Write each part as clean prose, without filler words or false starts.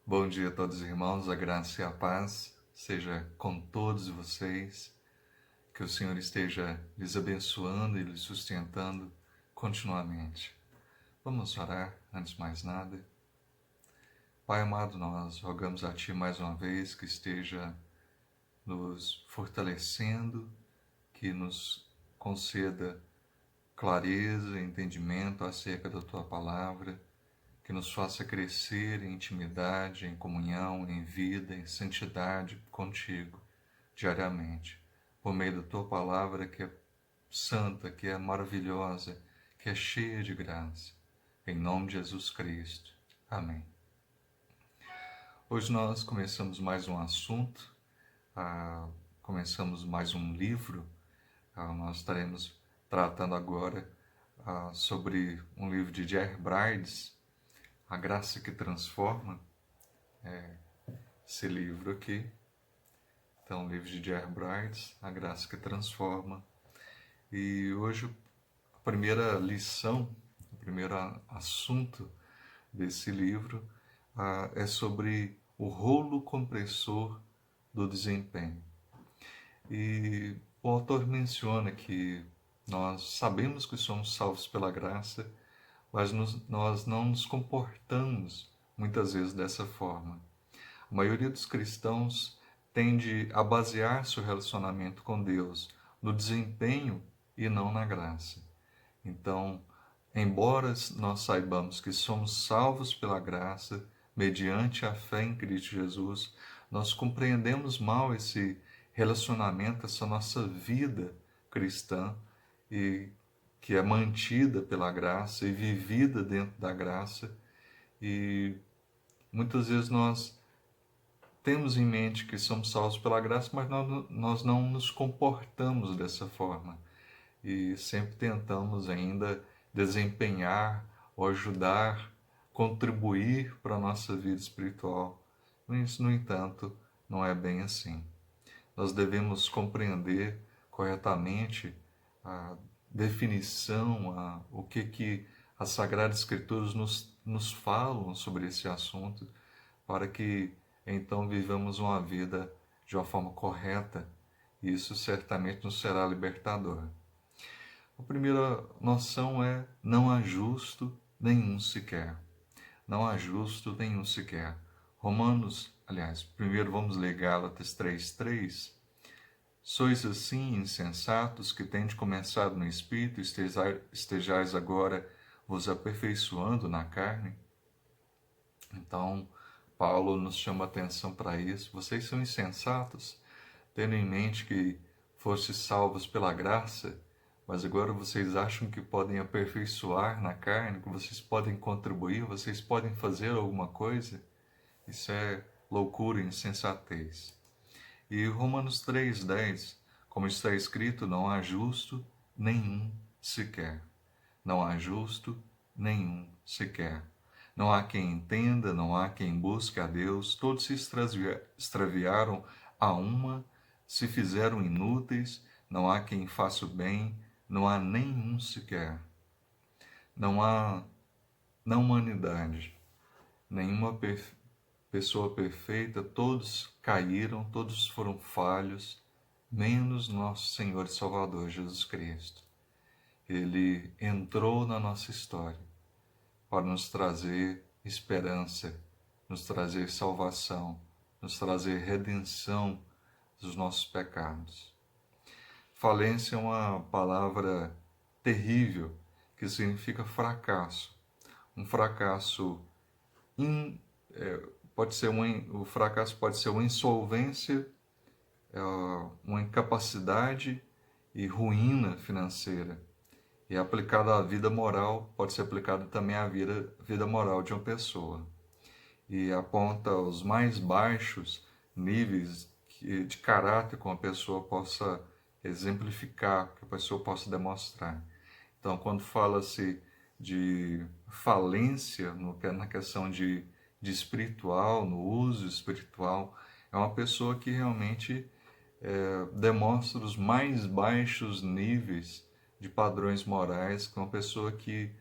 Bom dia a todos os irmãos, a graça e a paz seja com todos vocês, que o Senhor esteja lhes abençoando e lhes sustentando continuamente. Vamos orar antes de mais nada. Pai amado, nós rogamos a Ti mais uma vez que esteja nos fortalecendo, que nos conceda clareza e entendimento acerca da Tua palavra, que nos faça crescer em intimidade, em comunhão, em vida, em santidade contigo, diariamente, por meio da tua palavra que é santa, que é maravilhosa, que é cheia de graça. Em nome de Jesus Cristo. Amém. Hoje nós começamos mais um assunto, começamos mais um livro. Nós estaremos tratando agora sobre um livro de J.R. Brides, A Graça que Transforma, esse livro aqui. Então, o livro de J.R. Brides, A Graça que Transforma. E hoje a primeira lição, o primeiro assunto desse livro é sobre o rolo compressor do desempenho. E o autor menciona que nós sabemos que somos salvos pela graça, mas nós não nos comportamos muitas vezes dessa forma. A maioria dos cristãos tende a basear seu relacionamento com Deus no desempenho e não na graça. Então, embora nós saibamos que somos salvos pela graça, mediante a fé em Cristo Jesus, nós compreendemos mal esse relacionamento, essa nossa vida cristã, e que é mantida pela graça e vivida dentro da graça. E muitas vezes nós temos em mente que somos salvos pela graça, mas nós não nos comportamos dessa forma. E sempre tentamos ainda desempenhar ou ajudar, contribuir para a nossa vida espiritual. Mas, no entanto, não é bem assim. Nós devemos compreender corretamente a definição, o que as Sagradas Escrituras nos falam sobre esse assunto, para que então vivamos uma vida de uma forma correta. E isso certamente nos será libertador. A primeira noção é: não há justo nenhum sequer. Não há justo nenhum sequer. Primeiro vamos ler Gálatas 3:3. Sois assim insensatos, que tende começado no Espírito, estejais agora vos aperfeiçoando na carne? Então, Paulo nos chama a atenção para isso. Vocês são insensatos, tendo em mente que fostes salvos pela graça, mas agora vocês acham que podem aperfeiçoar na carne, que vocês podem contribuir, vocês podem fazer alguma coisa? Isso é loucura e insensatez. E Romanos 3:10, como está escrito, não há justo nenhum sequer. Não há justo nenhum sequer. Não há quem entenda, não há quem busque a Deus, todos se extraviaram a uma, se fizeram inúteis, não há quem faça o bem, não há nenhum sequer. Não há na humanidade nenhuma pessoa perfeita, todos caíram, todos foram falhos, menos nosso Senhor e Salvador Jesus Cristo. Ele entrou na nossa história para nos trazer esperança, nos trazer salvação, nos trazer redenção dos nossos pecados. Falência é uma palavra terrível que significa fracasso. Um fracasso o fracasso pode ser uma insolvência, uma incapacidade e ruína financeira. E aplicado à vida moral, pode ser aplicado também à vida moral de uma pessoa. E aponta os mais baixos níveis de caráter que uma pessoa possa exemplificar, que a pessoa possa demonstrar. Então, quando fala-se de falência, na questão de espiritual, no uso espiritual, é uma pessoa que realmente demonstra os mais baixos níveis de padrões morais, que é uma pessoa que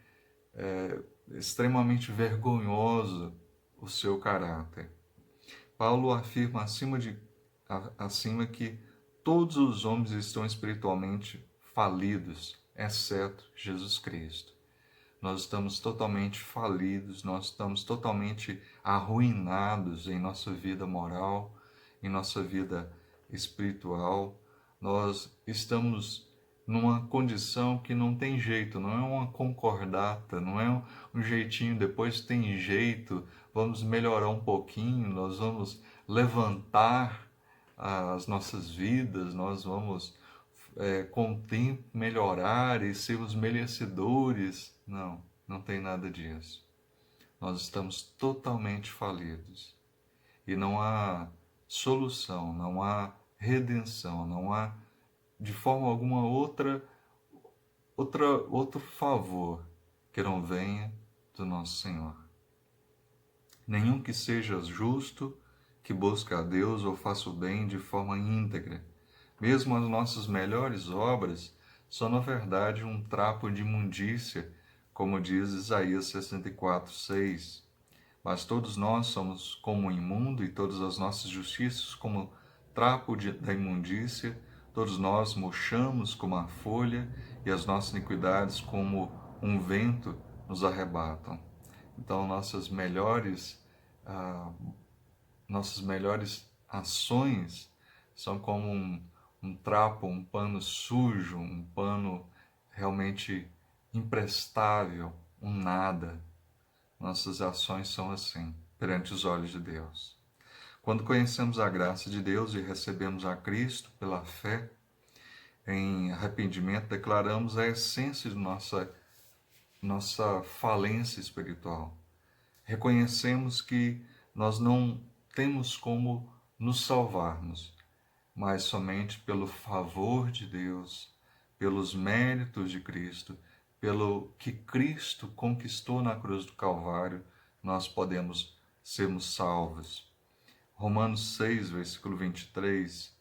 é extremamente vergonhosa o seu caráter. Paulo afirma acima que todos os homens estão espiritualmente falidos, exceto Jesus Cristo. Nós estamos totalmente falidos, nós estamos totalmente arruinados em nossa vida moral, em nossa vida espiritual. Nós estamos numa condição que não tem jeito, não é uma concordata, não é um jeitinho, depois tem jeito, vamos melhorar um pouquinho, nós vamos levantar as nossas vidas, nós vamos com o tempo melhorar e sermos merecedores. Não, não tem nada disso. Nós estamos totalmente falidos e não há solução, não há redenção, não há de forma alguma outro favor que não venha do nosso Senhor. Nenhum que seja justo, que busque a Deus ou faça o bem de forma íntegra. Mesmo as nossas melhores obras são, na verdade, um trapo de imundícia, como diz Isaías 64:6. Mas todos nós somos como um imundo, e todas as nossas justiças como trapo da imundícia. Todos nós murchamos como a folha, e as nossas iniquidades como um vento nos arrebatam. Então, nossas melhores ações são como um trapo, um pano sujo, um pano realmente imprestável, um nada. Nossas ações são assim, perante os olhos de Deus. Quando conhecemos a graça de Deus e recebemos a Cristo pela fé, em arrependimento, declaramos a essência de nossa falência espiritual. Reconhecemos que nós não temos como nos salvarmos, mas somente pelo favor de Deus, pelos méritos de Cristo, pelo que Cristo conquistou na cruz do Calvário, nós podemos sermos salvos. Romanos 6, versículo 23,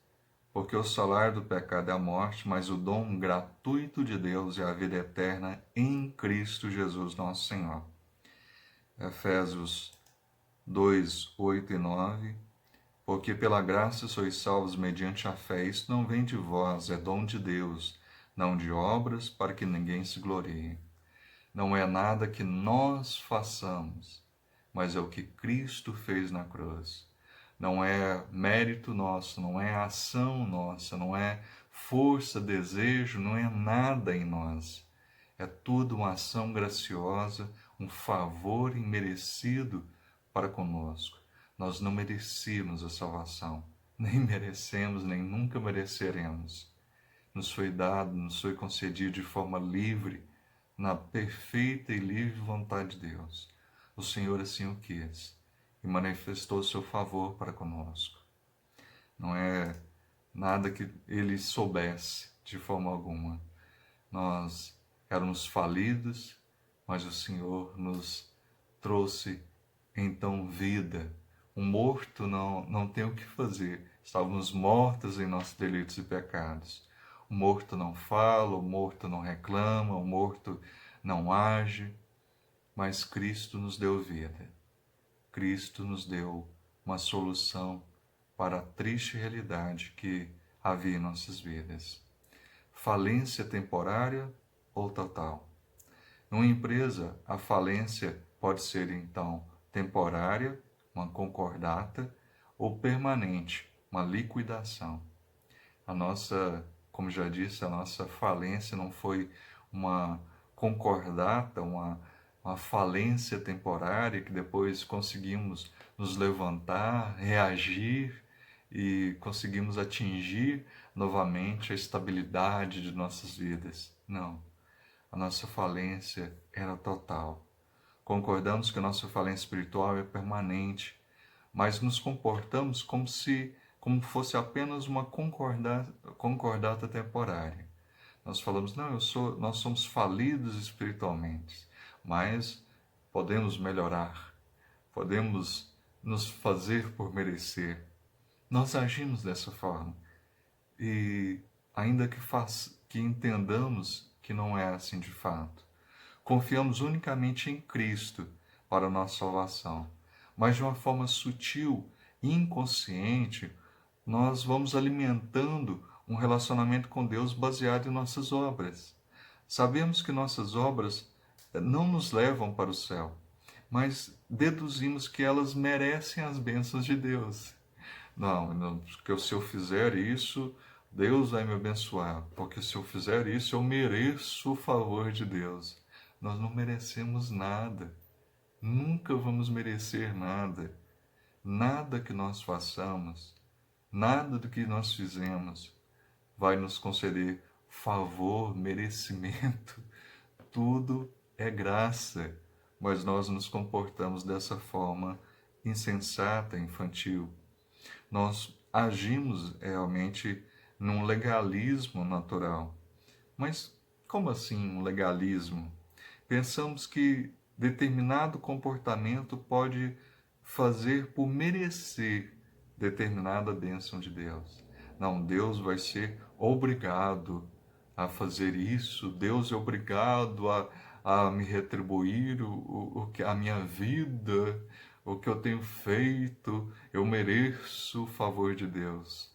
porque o salário do pecado é a morte, mas o dom gratuito de Deus é a vida eterna em Cristo Jesus nosso Senhor. Efésios 2, 8 e 9, porque pela graça sois salvos mediante a fé, isso não vem de vós, é dom de Deus, não de obras, para que ninguém se glorie. Não é nada que nós façamos, mas é o que Cristo fez na cruz. Não é mérito nosso, não é ação nossa, não é força, desejo, não é nada em nós. É tudo uma ação graciosa, um favor imerecido para conosco. Nós não merecíamos a salvação, nem merecemos, nem nunca mereceremos. Nos foi dado, nos foi concedido de forma livre, na perfeita e livre vontade de Deus. O Senhor assim o quis e manifestou seu favor para conosco. Não é nada que Ele soubesse de forma alguma. Nós éramos falidos, mas o Senhor nos trouxe então vida. O morto não tem o que fazer. Estávamos mortos em nossos delitos e pecados. O morto não fala, o morto não reclama, o morto não age, mas Cristo nos deu vida. Cristo nos deu uma solução para a triste realidade que havia em nossas vidas. Falência temporária ou total? Numa empresa, a falência pode ser, então, temporária, uma concordata, ou permanente, uma liquidação. Como já disse, a nossa falência não foi uma concordata, uma falência temporária que depois conseguimos nos levantar, reagir e conseguimos atingir novamente a estabilidade de nossas vidas. Não. A nossa falência era total. Concordamos que a nossa falência espiritual é permanente, mas nos comportamos como fosse apenas uma concordata temporária. Nós falamos, nós somos falidos espiritualmente, mas podemos melhorar, podemos nos fazer por merecer. Nós agimos dessa forma e ainda que entendamos que não é assim de fato, confiamos unicamente em Cristo para a nossa salvação, mas de uma forma sutil, inconsciente, nós vamos alimentando um relacionamento com Deus baseado em nossas obras. Sabemos que nossas obras não nos levam para o céu, mas deduzimos que elas merecem as bênçãos de Deus. Não, porque se eu fizer isso, Deus vai me abençoar, porque se eu fizer isso, eu mereço o favor de Deus. Nós não merecemos nada, nunca vamos merecer nada. Nada que nós façamos, nada do que nós fizemos vai nos conceder favor, merecimento. Tudo é graça, mas nós nos comportamos dessa forma insensata, infantil. Nós agimos realmente num legalismo natural. Mas como assim um legalismo? Pensamos que determinado comportamento pode fazer por merecer determinada bênção de Deus. Não, Deus vai ser obrigado a fazer isso, Deus é obrigado a me retribuir a minha vida, o que eu tenho feito, eu mereço o favor de Deus.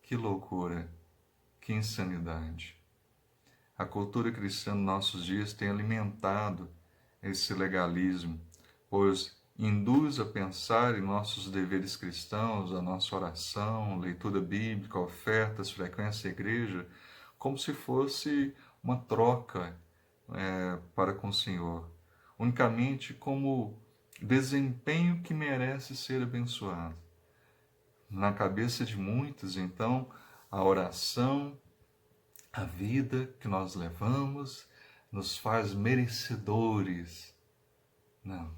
Que loucura, que insanidade. A cultura cristã nos nossos dias tem alimentado esse legalismo, pois induz a pensar em nossos deveres cristãos, a nossa oração, leitura bíblica, ofertas, frequência à igreja, como se fosse uma troca para com o Senhor, unicamente como desempenho que merece ser abençoado. Na cabeça de muitos, então, a oração, a vida que nós levamos, nos faz merecedores. Não.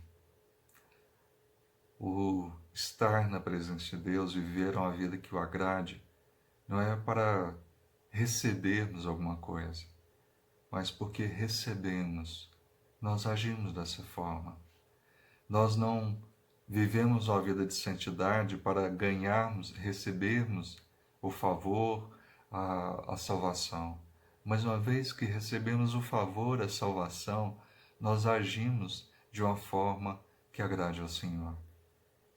O estar na presença de Deus, viver uma vida que o agrade, não é para recebermos alguma coisa, mas porque recebemos, nós agimos dessa forma. Nós não vivemos uma vida de santidade para ganharmos, recebermos o favor, a salvação. Mas uma vez que recebemos o favor, a salvação, nós agimos de uma forma que agrade ao Senhor.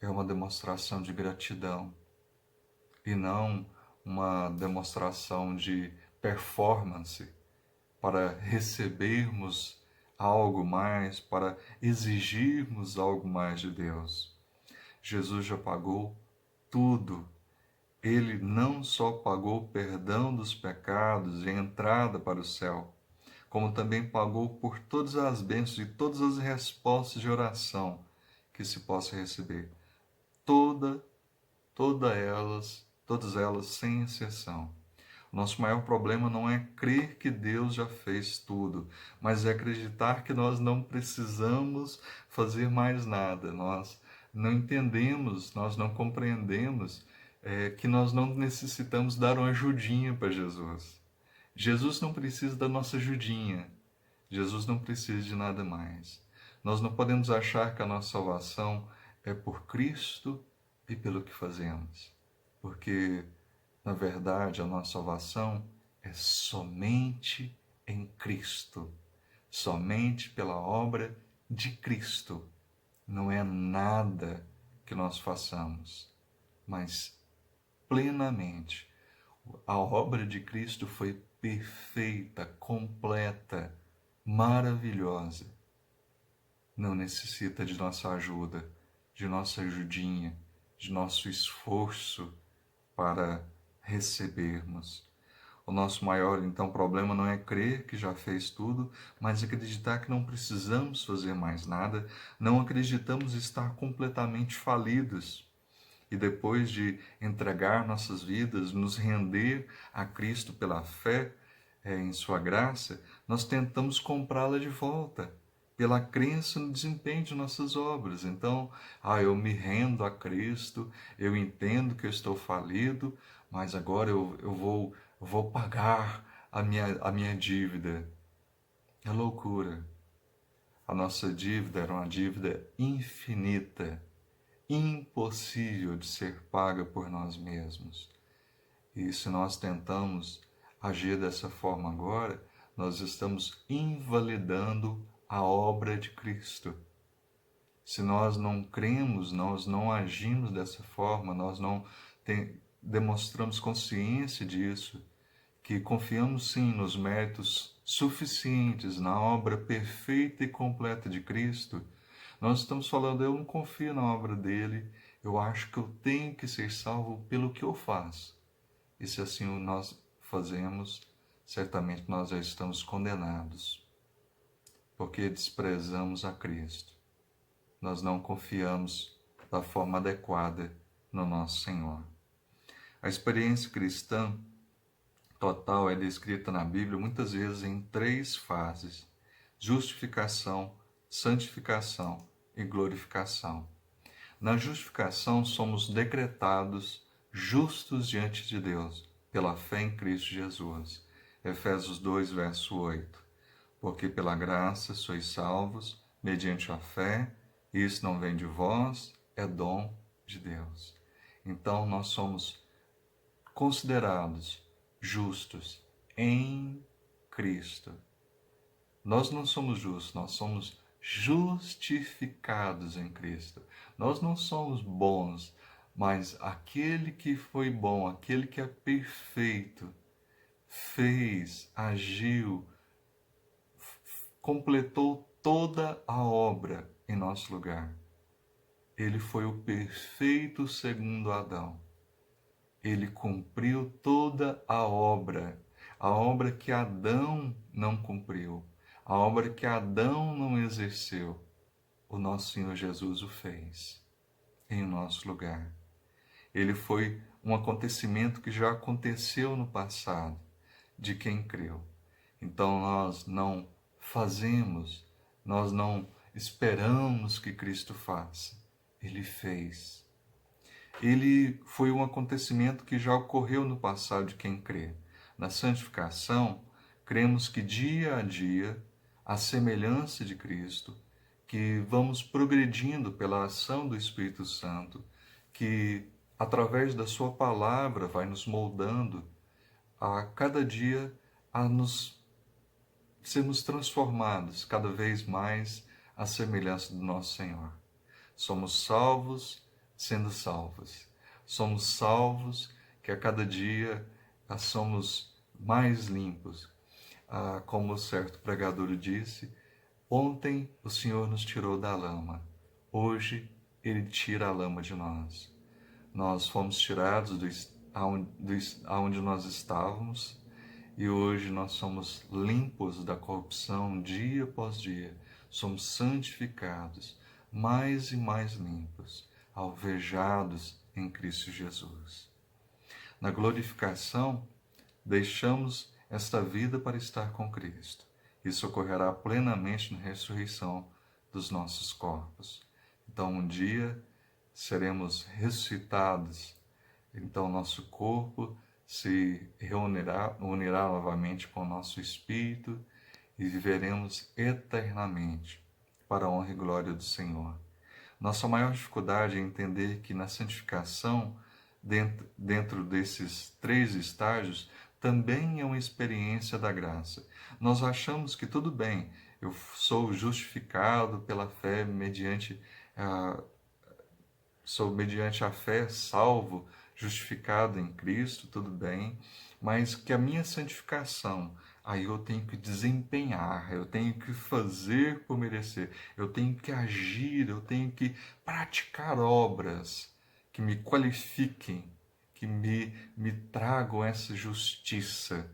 É uma demonstração de gratidão e não uma demonstração de performance para recebermos algo mais, para exigirmos algo mais de Deus. Jesus já pagou tudo. Ele não só pagou o perdão dos pecados e a entrada para o céu, como também pagou por todas as bênçãos e todas as respostas de oração que se possa receber. Todas elas sem exceção. O nosso maior problema não é crer que Deus já fez tudo, mas é acreditar que nós não precisamos fazer mais nada. Nós não entendemos, nós não compreendemos que nós não necessitamos dar uma ajudinha para Jesus. Jesus não precisa da nossa ajudinha. Jesus não precisa de nada mais. Nós não podemos achar que a nossa salvação é por Cristo e pelo que fazemos, porque, na verdade, a nossa salvação é somente em Cristo, somente pela obra de Cristo. Não é nada que nós façamos, mas plenamente. A obra de Cristo foi perfeita, completa, maravilhosa. Não necessita de nossa ajuda, de nossa ajudinha, de nosso esforço para recebermos. O nosso maior, então, problema não é crer que já fez tudo, mas acreditar que não precisamos fazer mais nada, não acreditamos estar completamente falidos. E depois de entregar nossas vidas, nos render a Cristo pela fé em sua graça, nós tentamos comprá-la de volta, pela crença no desempenho de nossas obras. Então, eu me rendo a Cristo, eu entendo que eu estou falido, mas agora eu vou pagar a minha dívida. É loucura. A nossa dívida era uma dívida infinita, impossível de ser paga por nós mesmos. E se nós tentamos agir dessa forma agora, nós estamos invalidando a obra de Cristo. Se nós não cremos, nós não agimos dessa forma, nós não demonstramos consciência disso, que confiamos sim nos méritos suficientes, na obra perfeita e completa de Cristo, nós estamos falando, eu não confio na obra dele, eu acho que eu tenho que ser salvo pelo que eu faço. E se assim nós fazemos, certamente nós já estamos condenados, porque desprezamos a Cristo. Nós não confiamos da forma adequada no nosso Senhor. A experiência cristã total é descrita na Bíblia muitas vezes em 3 fases: justificação, santificação e glorificação. Na justificação, somos decretados justos diante de Deus, pela fé em Cristo Jesus. Efésios 2, verso 8. Porque pela graça sois salvos, mediante a fé, e isso não vem de vós, é dom de Deus. Então, nós somos considerados justos em Cristo. Nós não somos justos, nós somos justificados em Cristo. Nós não somos bons, mas aquele que foi bom, aquele que é perfeito, fez, agiu, completou toda a obra em nosso lugar. Ele foi o perfeito segundo Adão. Ele cumpriu toda a obra que Adão não cumpriu, a obra que Adão não exerceu. O nosso Senhor Jesus o fez em nosso lugar. Ele foi um acontecimento que já aconteceu no passado, de quem creu. Então nós não fazemos, nós não esperamos que Cristo faça. Ele fez. Ele foi um acontecimento que já ocorreu no passado de quem crê. Na santificação, cremos que dia a dia, à semelhança de Cristo, que vamos progredindo pela ação do Espírito Santo, que através da sua palavra vai nos moldando a cada dia a nos sermos transformados cada vez mais à semelhança do nosso Senhor. Somos salvos sendo salvos. Somos salvos que a cada dia somos mais limpos. Como o certo pregador disse, ontem o Senhor nos tirou da lama. Hoje Ele tira a lama de nós. Nós fomos tirados aonde nós estávamos e hoje nós somos limpos da corrupção dia após dia. Somos santificados, mais e mais limpos, alvejados em Cristo Jesus. Na glorificação, deixamos esta vida para estar com Cristo. Isso ocorrerá plenamente na ressurreição dos nossos corpos. Então, um dia seremos ressuscitados. Então, nosso corpo se unirá novamente com o nosso espírito e viveremos eternamente para a honra e glória do Senhor. Nossa maior dificuldade é entender que na santificação, dentro desses 3 estágios, também é uma experiência da graça. Nós achamos que tudo bem, eu sou justificado pela fé mediante a fé salvo, justificado em Cristo, tudo bem, mas que a minha santificação, aí eu tenho que desempenhar, eu tenho que fazer por merecer, eu tenho que agir, eu tenho que praticar obras que me qualifiquem, que me tragam essa justiça.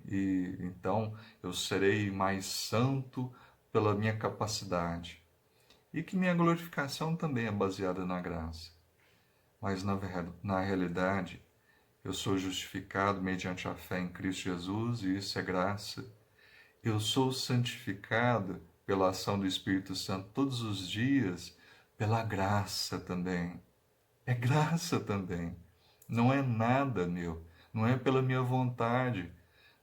E então eu serei mais santo pela minha capacidade. E que minha glorificação também é baseada na graça. Mas na realidade, eu sou justificado mediante a fé em Cristo Jesus, e isso é graça. Eu sou santificado pela ação do Espírito Santo todos os dias, pela graça também. É graça também. Não é nada meu, não é pela minha vontade.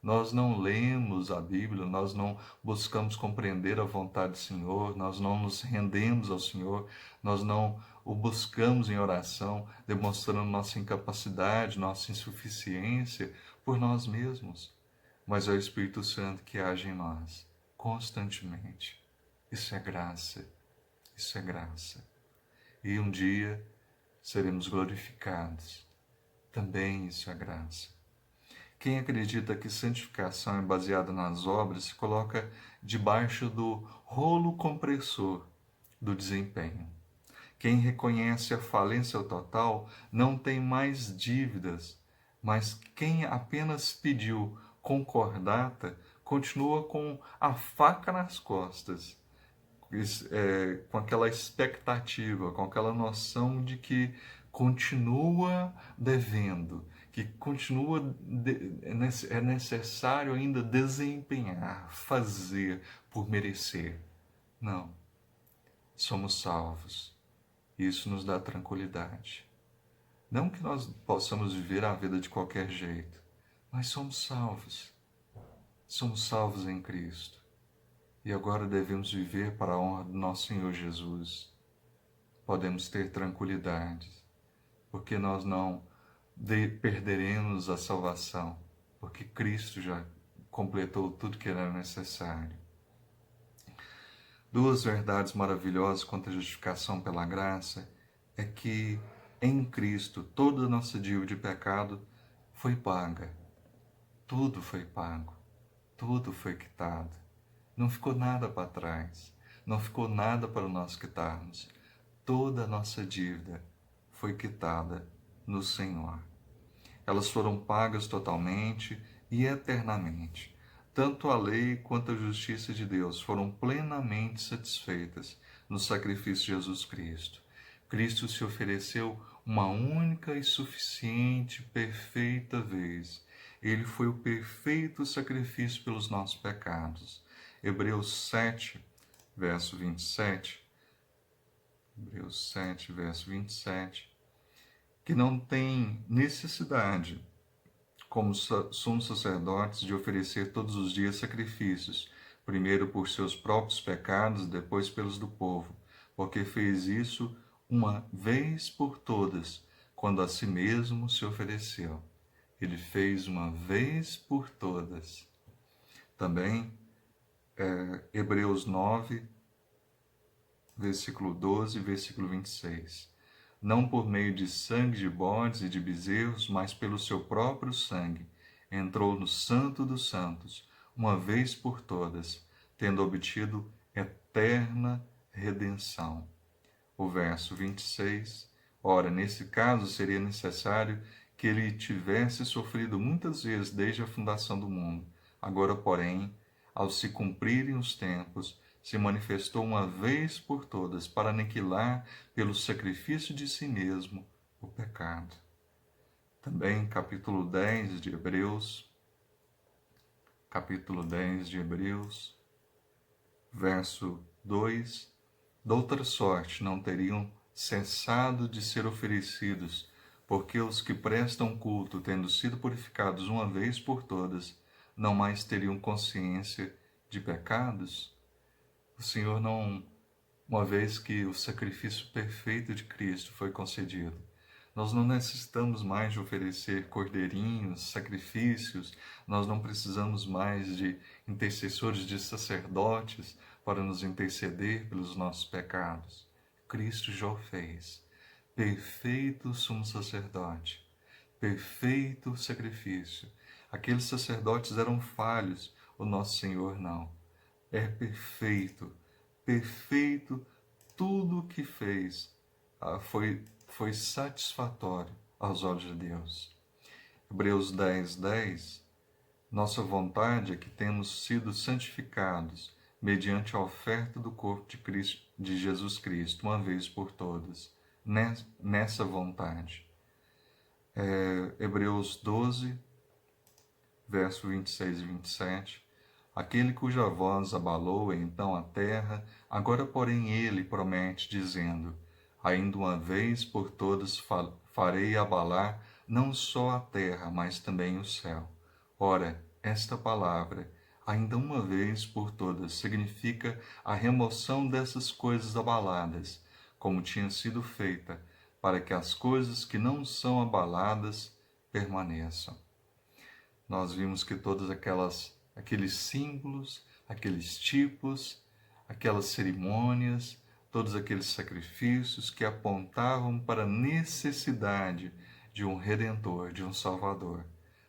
Nós não lemos a Bíblia, nós não buscamos compreender a vontade do Senhor, nós não nos rendemos ao Senhor, nós não o buscamos em oração, demonstrando nossa incapacidade, nossa insuficiência por nós mesmos. Mas é o Espírito Santo que age em nós, constantemente. Isso é graça, Isso é graça. E um dia seremos glorificados. Também isso é graça. Quem acredita que santificação é baseada nas obras se coloca debaixo do rolo compressor do desempenho. Quem reconhece a falência total não tem mais dívidas, mas quem apenas pediu concordata continua com a faca nas costas, com aquela expectativa, com aquela noção de que continua devendo, que é necessário ainda desempenhar, fazer por merecer. Não, somos salvos. Isso nos dá tranquilidade. Não que nós possamos viver a vida de qualquer jeito, mas somos salvos. Somos salvos em Cristo. E agora devemos viver para a honra do nosso Senhor Jesus. Podemos ter tranquilidade, porque nós não perderemos a salvação, porque Cristo já completou tudo que era necessário. Duas verdades maravilhosas quanto à justificação pela graça é que em Cristo toda a nossa dívida de pecado foi paga. Tudo foi pago. Tudo foi quitado. Não ficou nada para trás. Não ficou nada para nós quitarmos. Toda a nossa dívida foi quitada no Senhor. Elas foram pagas totalmente e eternamente. Tanto a lei quanto a justiça de Deus foram plenamente satisfeitas no sacrifício de Jesus Cristo. Cristo se ofereceu uma única e suficiente, perfeita vez. Ele foi o perfeito sacrifício pelos nossos pecados. Hebreus 7, verso 27. Hebreus 7, verso 27. Que não tem necessidade, como sumos sacerdotes, de oferecer todos os dias sacrifícios, primeiro por seus próprios pecados, depois pelos do povo, porque fez isso uma vez por todas, quando a si mesmo se ofereceu. Ele fez uma vez por todas. Também, Hebreus 9, versículo 12 e versículo 26. Não por meio de sangue de bodes e de bezerros, mas pelo seu próprio sangue, entrou no Santo dos Santos, uma vez por todas, tendo obtido eterna redenção. O verso 26. Ora, nesse caso seria necessário que ele tivesse sofrido muitas vezes desde a fundação do mundo. Agora, porém, ao se cumprirem os tempos, se manifestou uma vez por todas para aniquilar pelo sacrifício de si mesmo o pecado. Também capítulo 10 de Hebreus, verso 2, doutra sorte não teriam cessado de ser oferecidos, porque os que prestam culto, tendo sido purificados uma vez por todas, não mais teriam consciência de pecados? O Senhor não, uma vez que o sacrifício perfeito de Cristo foi concedido, nós não necessitamos mais de oferecer cordeirinhos, sacrifícios, nós não precisamos mais de intercessores, de sacerdotes para nos interceder pelos nossos pecados. Cristo já o fez. Perfeito sumo sacerdote, perfeito sacrifício. Aqueles sacerdotes eram falhos, o nosso Senhor não. É perfeito, perfeito, tudo o que fez foi satisfatório aos olhos de Deus. Hebreus 10, 10. Nossa vontade é que temos sido santificados mediante a oferta do corpo de Jesus Cristo, uma vez por todas, nessa vontade. Hebreus 12, verso 26 e 27. Aquele cuja voz abalou então a terra, agora porém ele promete, dizendo: ainda uma vez por todas farei abalar não só a terra, mas também o céu. Ora, esta palavra, ainda uma vez por todas, significa a remoção dessas coisas abaladas, como tinha sido feita, para que as coisas que não são abaladas permaneçam. Nós vimos que todas aqueles símbolos, aqueles tipos, aquelas cerimônias, todos aqueles sacrifícios que apontavam para a necessidade de um Redentor, de um Salvador,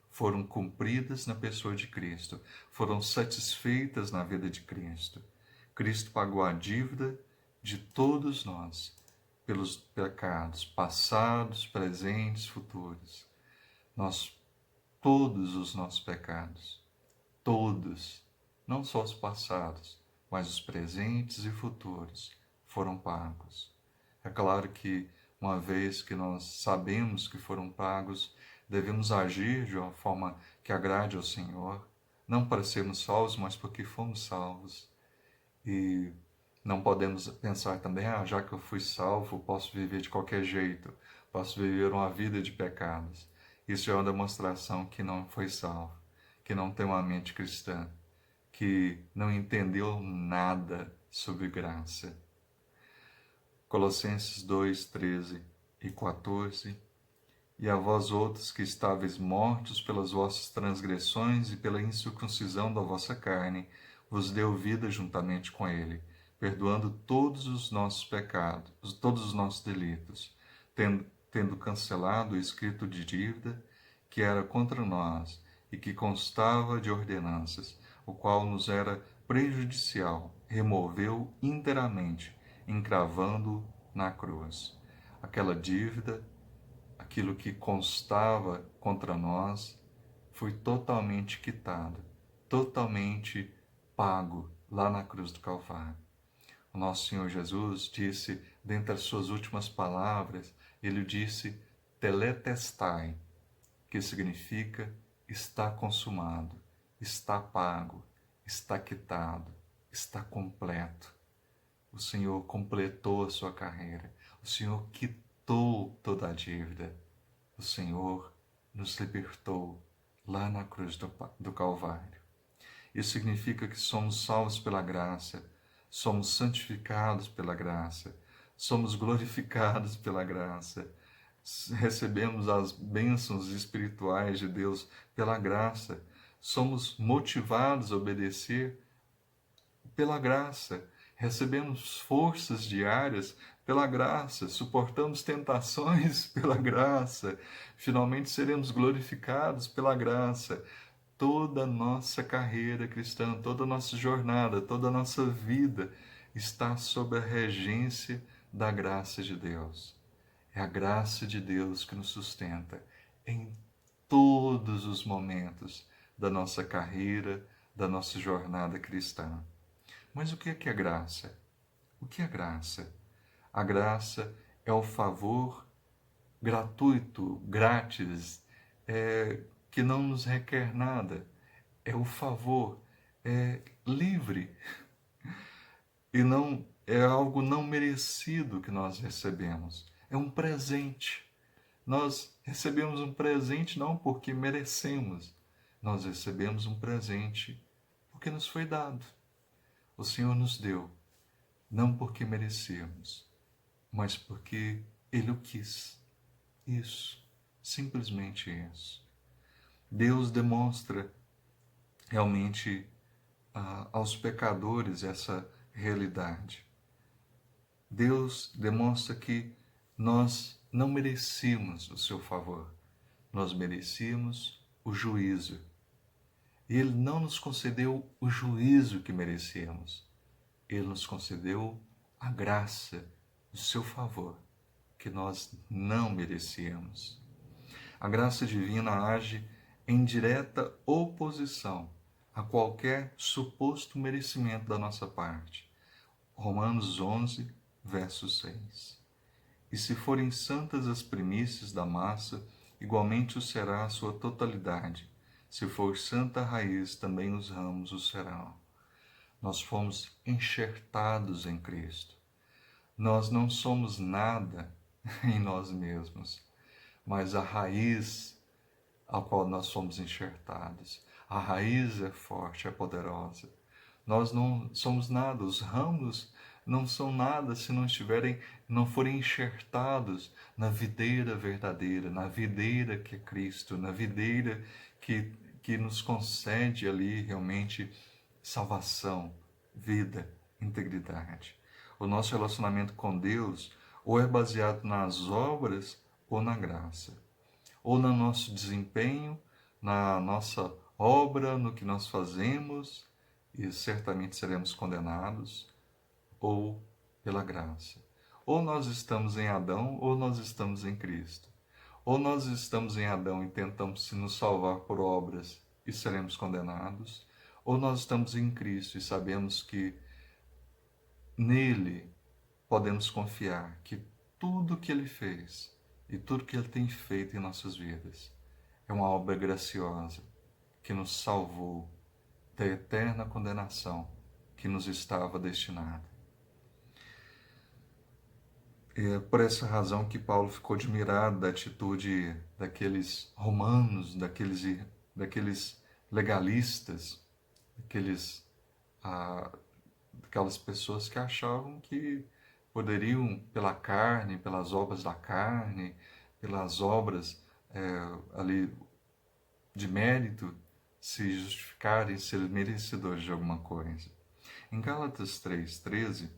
foram cumpridas na pessoa de Cristo, foram satisfeitas na vida de Cristo. Cristo pagou a dívida de todos nós, pelos pecados passados, presentes, futuros. Todos os nossos pecados, todos, não só os passados, mas os presentes e futuros, foram pagos. É claro que, uma vez que nós sabemos que foram pagos, devemos agir de uma forma que agrade ao Senhor, não para sermos salvos, mas porque fomos salvos. E não podemos pensar também, já que eu fui salvo, posso viver de qualquer jeito, posso viver uma vida de pecados. Isso é uma demonstração que não foi salvo, que não tem uma mente cristã, que não entendeu nada sobre graça. Colossenses 2, 13 e 14. E a vós outros que estáveis mortos pelas vossas transgressões e pela incircuncisão da vossa carne, vos deu vida juntamente com ele, perdoando todos os nossos pecados, todos os nossos delitos, tendo cancelado o escrito de dívida que era contra nós e que constava de ordenanças, o qual nos era prejudicial, removeu inteiramente, encravando-o na cruz. Aquela dívida, aquilo que constava contra nós, foi totalmente quitado, totalmente pago lá na cruz do Calvário. O nosso Senhor Jesus disse, dentre as suas últimas palavras, ele disse tetelestai, que significa está consumado, está pago, está quitado, está completo. O Senhor completou a sua carreira, o Senhor quitou toda a dívida, o Senhor nos libertou lá na cruz do Calvário. Isso significa que somos salvos pela graça, somos santificados pela graça, somos glorificados pela graça, recebemos as bênçãos espirituais de Deus pela graça, somos motivados a obedecer pela graça, recebemos forças diárias pela graça, suportamos tentações pela graça, finalmente seremos glorificados pela graça. Toda a nossa carreira cristã, toda a nossa jornada, toda a nossa vida está sob a regência da graça de Deus. É a graça de Deus que nos sustenta em todos os momentos da nossa carreira, da nossa jornada cristã. Mas o que é graça? O que é graça? A graça é o favor gratuito, grátis, que não nos requer nada. É o favor, livre. E não é algo não merecido que nós recebemos. É um presente. Nós recebemos um presente não porque merecemos. Nós recebemos um presente porque nos foi dado. O Senhor nos deu, não porque merecemos, mas porque Ele o quis. Isso, simplesmente isso. Deus demonstra realmente aos pecadores essa realidade. Deus demonstra que nós não merecíamos o seu favor, nós merecíamos o juízo. E Ele não nos concedeu o juízo que merecíamos, Ele nos concedeu a graça do seu favor, que nós não merecíamos. A graça divina age em direta oposição a qualquer suposto merecimento da nossa parte. Romanos 11, verso 6. E se forem santas as primícias da massa, igualmente o será a sua totalidade. Se for santa a raiz, também os ramos o serão. Nós fomos enxertados em Cristo. Nós não somos nada em nós mesmos, mas a raiz ao qual nós somos enxertados. A raiz é forte, é poderosa. Nós não somos nada, os ramos não são nada se não forem enxertados na videira verdadeira, na videira que é Cristo, na videira que nos concede ali realmente salvação, vida, integridade. O nosso relacionamento com Deus ou é baseado nas obras ou na graça, ou no nosso desempenho, na nossa obra, no que nós fazemos, e certamente seremos condenados, ou pela graça. Ou nós estamos em Adão, ou nós estamos em Cristo. Ou nós estamos em Adão e tentamos se nos salvar por obras e seremos condenados, ou nós estamos em Cristo e sabemos que nele podemos confiar que tudo que ele fez e tudo que ele tem feito em nossas vidas é uma obra graciosa que nos salvou da eterna condenação que nos estava destinada. É por essa razão que Paulo ficou admirado da atitude daqueles romanos, daqueles legalistas, aquelas pessoas que achavam que poderiam, pela carne, pelas obras da carne, pelas obras ali de mérito, se justificarem, ser merecedores de alguma coisa. Em Gálatas 3,13,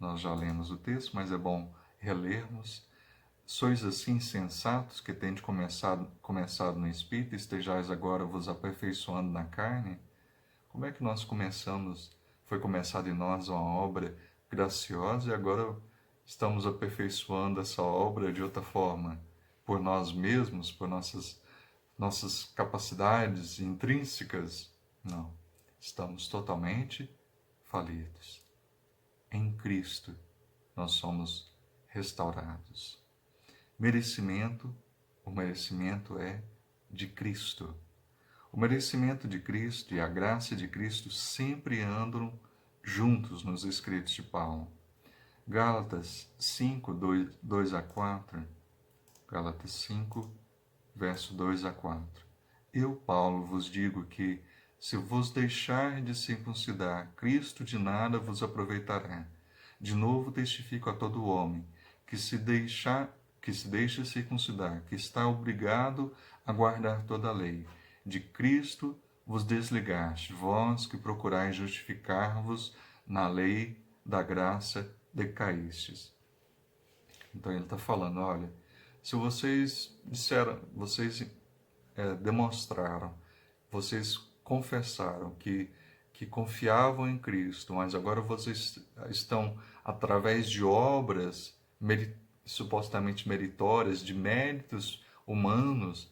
nós já lemos o texto, mas é bom relermos. Sois assim sensatos, que tendes começado no Espírito, estejais agora vos aperfeiçoando na carne? Como é que nós começamos? Foi começada em nós uma obra graciosa e agora estamos aperfeiçoando essa obra de outra forma, por nós mesmos, por nossas capacidades intrínsecas? Não. Estamos totalmente falidos. Em Cristo nós somos restaurados. Merecimento, o merecimento é de Cristo. O merecimento de Cristo e a graça de Cristo sempre andam juntos nos escritos de Paulo. Gálatas 5, 2 a 4. Gálatas 5, verso 2 a 4. Eu, Paulo, vos digo que, se vos deixar de circuncidar, Cristo de nada vos aproveitará. De novo testifico a todo homem que se deixa circuncidar, que está obrigado a guardar toda a lei. De Cristo vos desligaste, vós que procurais justificar-vos na lei da graça decaístes. Então ele está falando, olha, se vocês demonstraram, vocês confessaram que confiavam em Cristo, mas agora vocês estão, através de obras supostamente meritórias, de méritos humanos,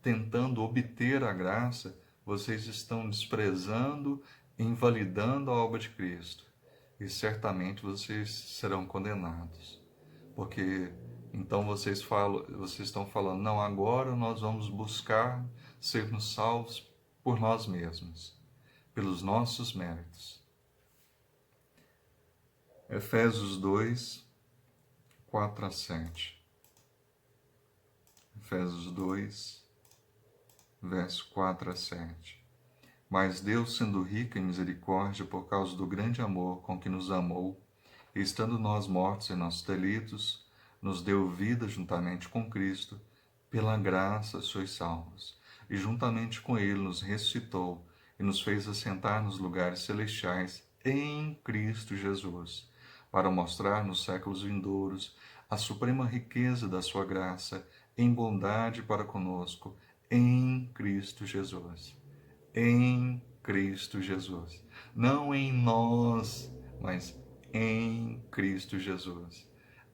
tentando obter a graça, vocês estão desprezando e invalidando a obra de Cristo. E certamente vocês serão condenados. Porque então vocês estão falando, não, agora nós vamos buscar sermos salvos por nós mesmos, pelos nossos méritos. Efésios 2, 4 a 7. Efésios 2, verso 4 a 7. Mas Deus, sendo rico em misericórdia, por causa do grande amor com que nos amou, e estando nós mortos em nossos delitos, nos deu vida juntamente com Cristo, pela graça sois salvos, e juntamente com Ele nos ressuscitou e nos fez assentar nos lugares celestiais em Cristo Jesus, para mostrar nos séculos vindouros a suprema riqueza da sua graça em bondade para conosco, em Cristo Jesus. Em Cristo Jesus. Não em nós, mas em Cristo Jesus.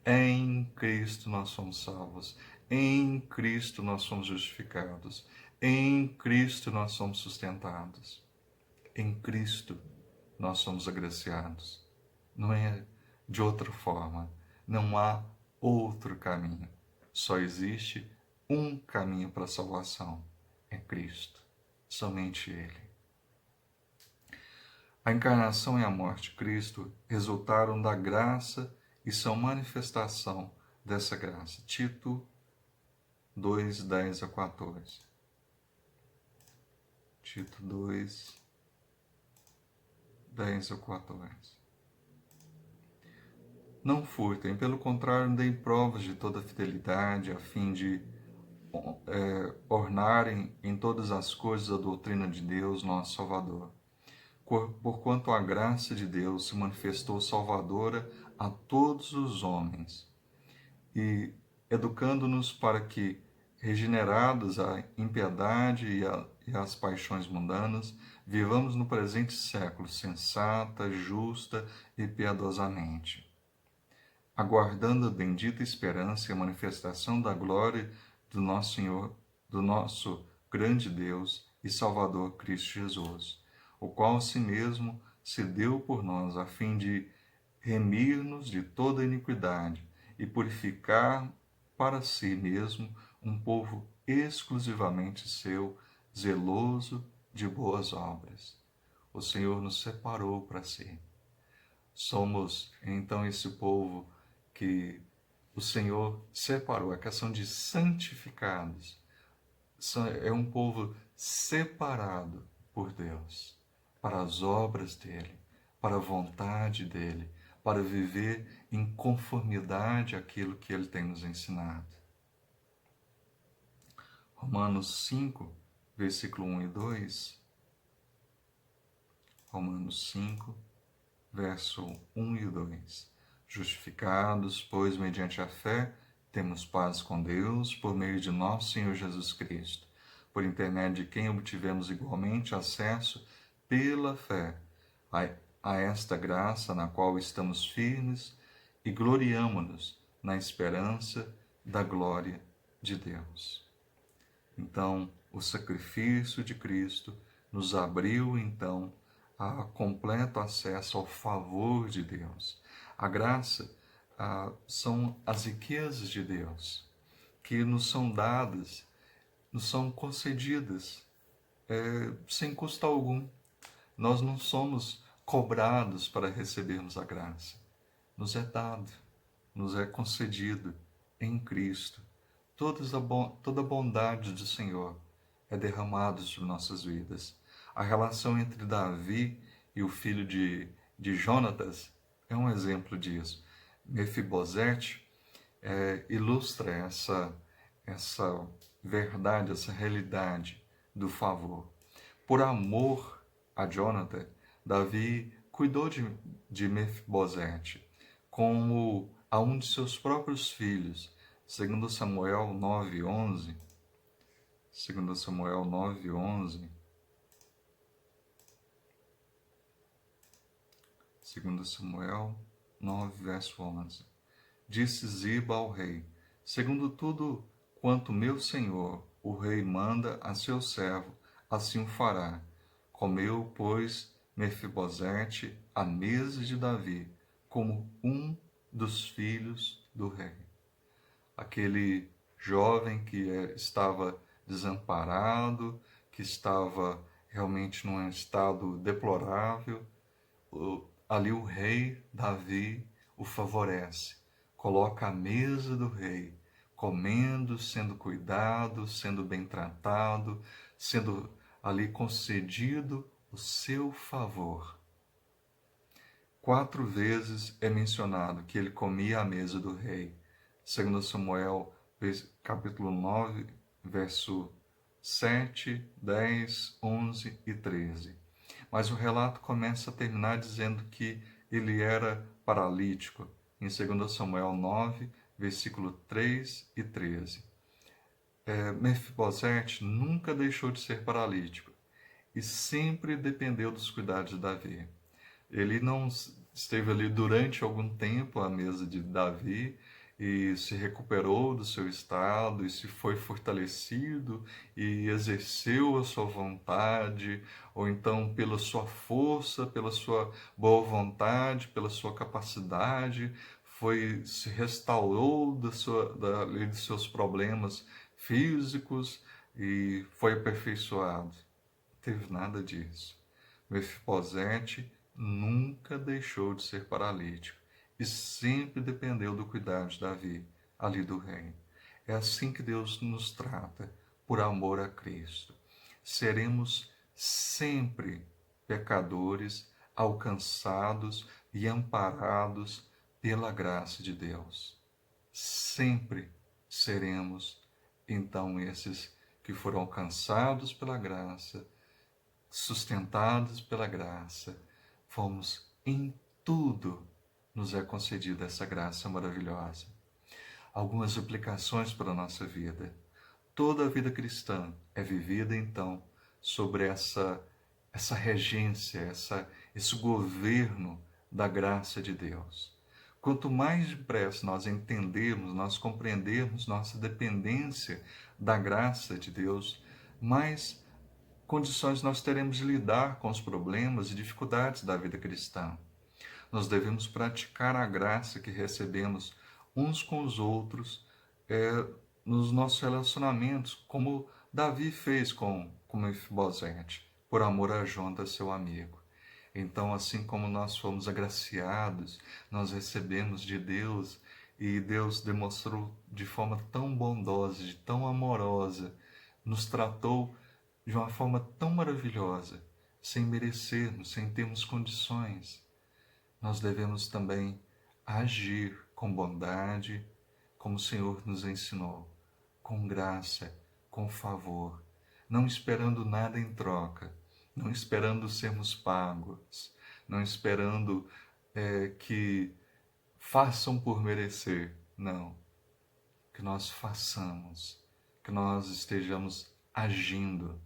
Em Cristo nós somos salvos. Em Cristo nós somos justificados. Em Cristo nós somos sustentados. Em Cristo nós somos agraciados. Não é de outra forma. Não há outro caminho. Só existe um caminho para a salvação. É Cristo. Somente Ele. A encarnação e a morte de Cristo resultaram da graça e são manifestação dessa graça. Tito 2, 10 a 14. Tito 2, 10 a 14. Não furtem, pelo contrário, deem provas de toda fidelidade, a fim de ornarem em todas as coisas a doutrina de Deus, nosso Salvador. porquanto a graça de Deus se manifestou salvadora a todos os homens, e educando-nos para que, regenerados à impiedade e às paixões mundanas, vivamos no presente século sensata, justa e piedosamente, aguardando a bendita esperança e a manifestação da glória do nosso Senhor, do nosso grande Deus e Salvador Cristo Jesus, o qual a si mesmo se deu por nós a fim de remir-nos de toda iniquidade e purificar para si mesmo um povo exclusivamente seu, zeloso de boas obras. O Senhor nos separou para si. Somos, então, esse povo que o Senhor separou, a questão de santificados. É um povo separado por Deus, para as obras dele, para a vontade dele, para viver em conformidade àquilo que ele tem nos ensinado. Romanos 5, versículo 1 e 2. Romanos 5, verso 1 e 2. Justificados, pois, mediante a fé, temos paz com Deus por meio de nosso Senhor Jesus Cristo, por intermédio de quem obtivemos igualmente acesso pela fé a esta graça na qual estamos firmes e gloriamo-nos na esperança da glória de Deus. Então, o sacrifício de Cristo nos abriu, então, a completo acesso ao favor de Deus. A graça são as riquezas de Deus, que nos são dadas, nos são concedidas, sem custo algum. Nós não somos cobrados para recebermos a graça. Nos é dado, nos é concedido em Cristo. Toda a bondade do Senhor é derramada sobre nossas vidas. A relação entre Davi e o filho de Jonatas é um exemplo disso. Mefibosete ilustra essa verdade, essa realidade do favor. Por amor a Jonathan, Davi cuidou de Mefibosete como a um de seus próprios filhos. Segundo Samuel 9:11, segundo Samuel 9:11, segundo Samuel 9, verso 11, disse Ziba ao rei: segundo tudo quanto meu senhor, o rei, manda a seu servo, assim o fará. Comeu, pois, Mefibosete à mesa de Davi, como um dos filhos do rei. Aquele jovem que estava desamparado, que estava realmente num estado deplorável, ali o rei Davi o favorece, coloca à mesa do rei, comendo, sendo cuidado, sendo bem tratado, sendo ali concedido o seu favor. 4 vezes é mencionado que ele comia à mesa do rei. Segundo Samuel, capítulo 9, verso 7, 10, 11 e 13. Mas o relato começa a terminar dizendo que ele era paralítico, em 2 Samuel 9, versículo 3 e 13. Mefibosete nunca deixou de ser paralítico e sempre dependeu dos cuidados de Davi. Ele não esteve ali durante algum tempo à mesa de Davi e se recuperou do seu estado e se foi fortalecido e exerceu a sua vontade, ou então pela sua força, pela sua boa vontade, pela sua capacidade, se restaurou dos seus problemas físicos e foi aperfeiçoado. Não teve nada disso. Mefibosete nunca deixou de ser paralítico e sempre dependeu do cuidado de Davi, ali do rei. É assim que Deus nos trata, por amor a Cristo. Seremos sempre pecadores, alcançados e amparados pela graça de Deus. Sempre seremos, então, esses que foram alcançados pela graça, sustentados pela graça, fomos em tudo, nos é concedida essa graça maravilhosa. Algumas aplicações para a nossa vida. Toda a vida cristã é vivida, então, sobre essa regência, esse governo da graça de Deus. Quanto mais depressa nós entendermos, nós compreendermos nossa dependência da graça de Deus, mais condições nós teremos de lidar com os problemas e dificuldades da vida cristã. Nós devemos praticar a graça que recebemos uns com os outros, nos nossos relacionamentos, como Davi fez com Mefibosete, por amor a Jonas, seu amigo. Então, assim como nós fomos agraciados, nós recebemos de Deus, e Deus demonstrou de forma tão bondosa, de tão amorosa, nos tratou de uma forma tão maravilhosa, sem merecermos, sem termos condições. Nós devemos também agir com bondade, como o Senhor nos ensinou, com graça, com favor, não esperando nada em troca, não esperando sermos pagos, não esperando que façam por merecer, não. Que nós façamos, que nós estejamos agindo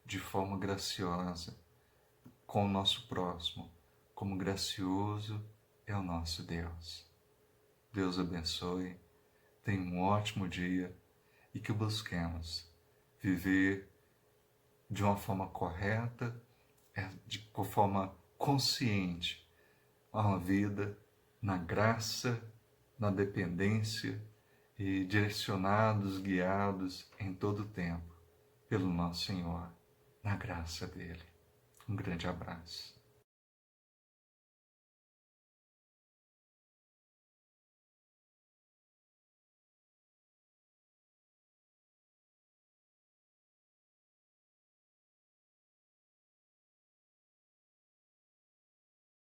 de forma graciosa com o nosso próximo, como gracioso é o nosso Deus. Deus abençoe, tenha um ótimo dia e que busquemos viver de uma forma correta, de uma forma consciente, uma vida na graça, na dependência e direcionados, guiados em todo o tempo pelo nosso Senhor, na graça dele. Um grande abraço.